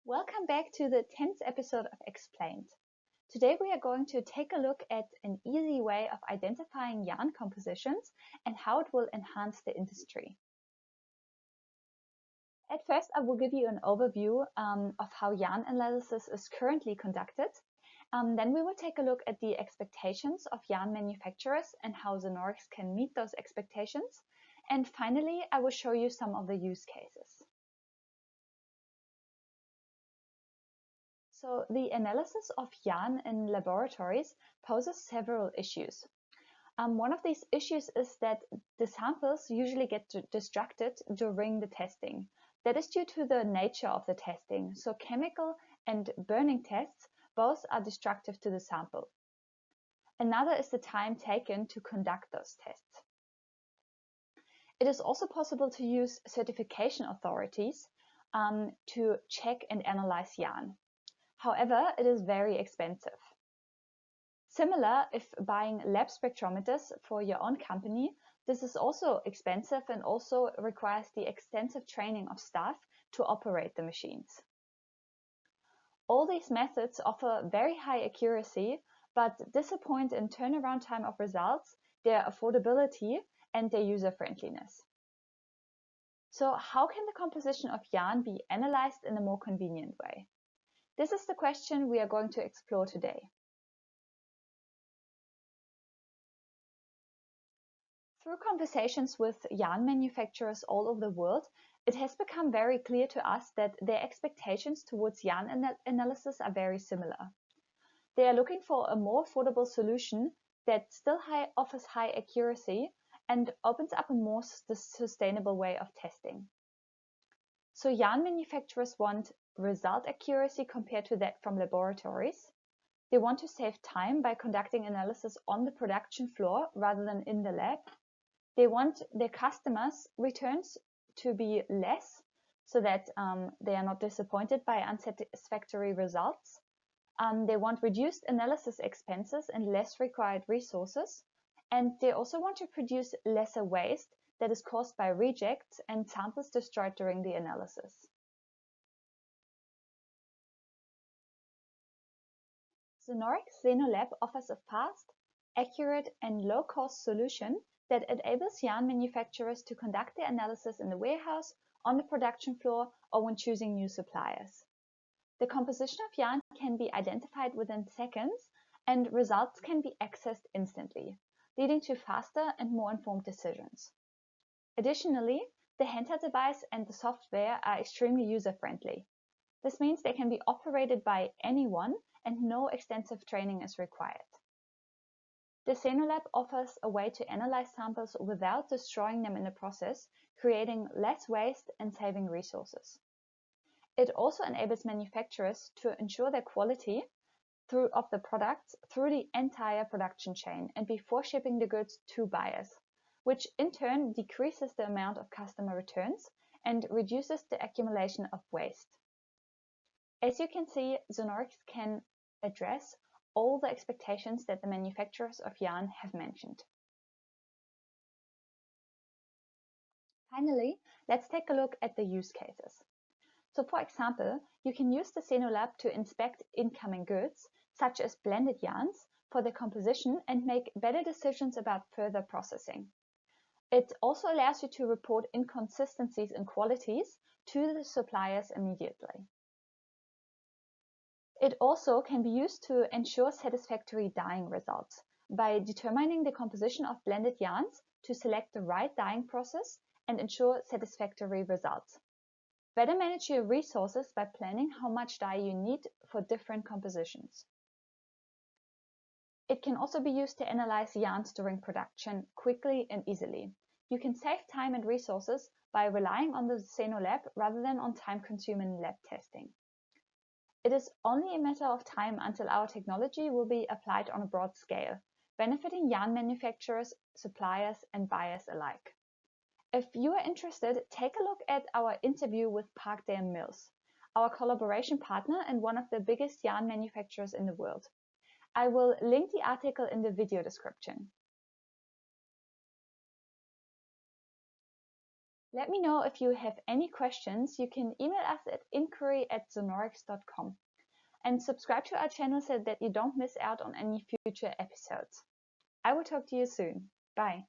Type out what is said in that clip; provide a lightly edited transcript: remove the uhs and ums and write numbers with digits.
Welcome back to the 10th episode of Explained. Today we are going to take a look at an easy way of identifying yarn compositions and how it will enhance the industry. At first, I will give you an overview of how yarn analysis is currently conducted. Then we will take a look at the expectations of yarn manufacturers and how Zenorics can meet those expectations. And finally, I will show you some of the use cases. So the analysis of yarn in laboratories poses several issues. One of these issues is that the samples usually get distracted during the testing. That is due to the nature of the testing. So chemical and burning tests both are destructive to the sample. Another is the time taken to conduct those tests. It is also possible to use certification authorities to check and analyze yarn. However, it is very expensive. Similar, if buying lab spectrometers for your own company, this is also expensive and also requires the extensive training of staff to operate the machines. All these methods offer very high accuracy, but disappoint in turnaround time of results, their affordability, and their user-friendliness. So how can the composition of yarn be analyzed in a more convenient way? This is the question we are going to explore today. Through conversations with yarn manufacturers all over the world, it has become very clear to us that their expectations towards yarn analysis are very similar. They are looking for a more affordable solution that still offers high accuracy and opens up a more sustainable way of testing. So yarn manufacturers want result accuracy compared to that from laboratories. They want to save time by conducting analysis on the production floor rather than in the lab. They want their customers' returns to be less so that they are not disappointed by unsatisfactory results. They want reduced analysis expenses and less required resources. And they also want to produce lesser waste that is caused by rejects and samples destroyed during the analysis. Zenorics ZenoLab offers a fast, accurate, and low-cost solution that enables yarn manufacturers to conduct their analysis in the warehouse, on the production floor, or when choosing new suppliers. The composition of yarn can be identified within seconds, and results can be accessed instantly, leading to faster and more informed decisions. Additionally, the handheld device and the software are extremely user-friendly. This means they can be operated by anyone and no extensive training is required. The ZenoLab offers a way to analyze samples without destroying them in the process, creating less waste and saving resources. It also enables manufacturers to ensure their quality of the products through the entire production chain and before shipping the goods to buyers, which in turn decreases the amount of customer returns and reduces the accumulation of waste. As you can see, Zenorics can address all the expectations that the manufacturers of yarn have mentioned. Finally, let's take a look at the use cases. So for example, you can use the ZenoLab to inspect incoming goods, such as blended yarns, for their composition and make better decisions about further processing. It also allows you to report inconsistencies in qualities to the suppliers immediately. It also can be used to ensure satisfactory dyeing results by determining the composition of blended yarns to select the right dyeing process and ensure satisfactory results. Better manage your resources by planning how much dye you need for different compositions. It can also be used to analyze yarns during production quickly and easily. You can save time and resources by relying on the ZenoLab rather than on time-consuming lab testing. It is only a matter of time until our technology will be applied on a broad scale, benefiting yarn manufacturers, suppliers, and buyers alike. If you are interested, take a look at our interview with Parkdale Mills, our collaboration partner and one of the biggest yarn manufacturers in the world. I will link the article in the video description. Let me know if you have any questions. You can email us at inquiry@sonorix.com and subscribe to our channel so that you don't miss out on any future episodes. I will talk to you soon. Bye.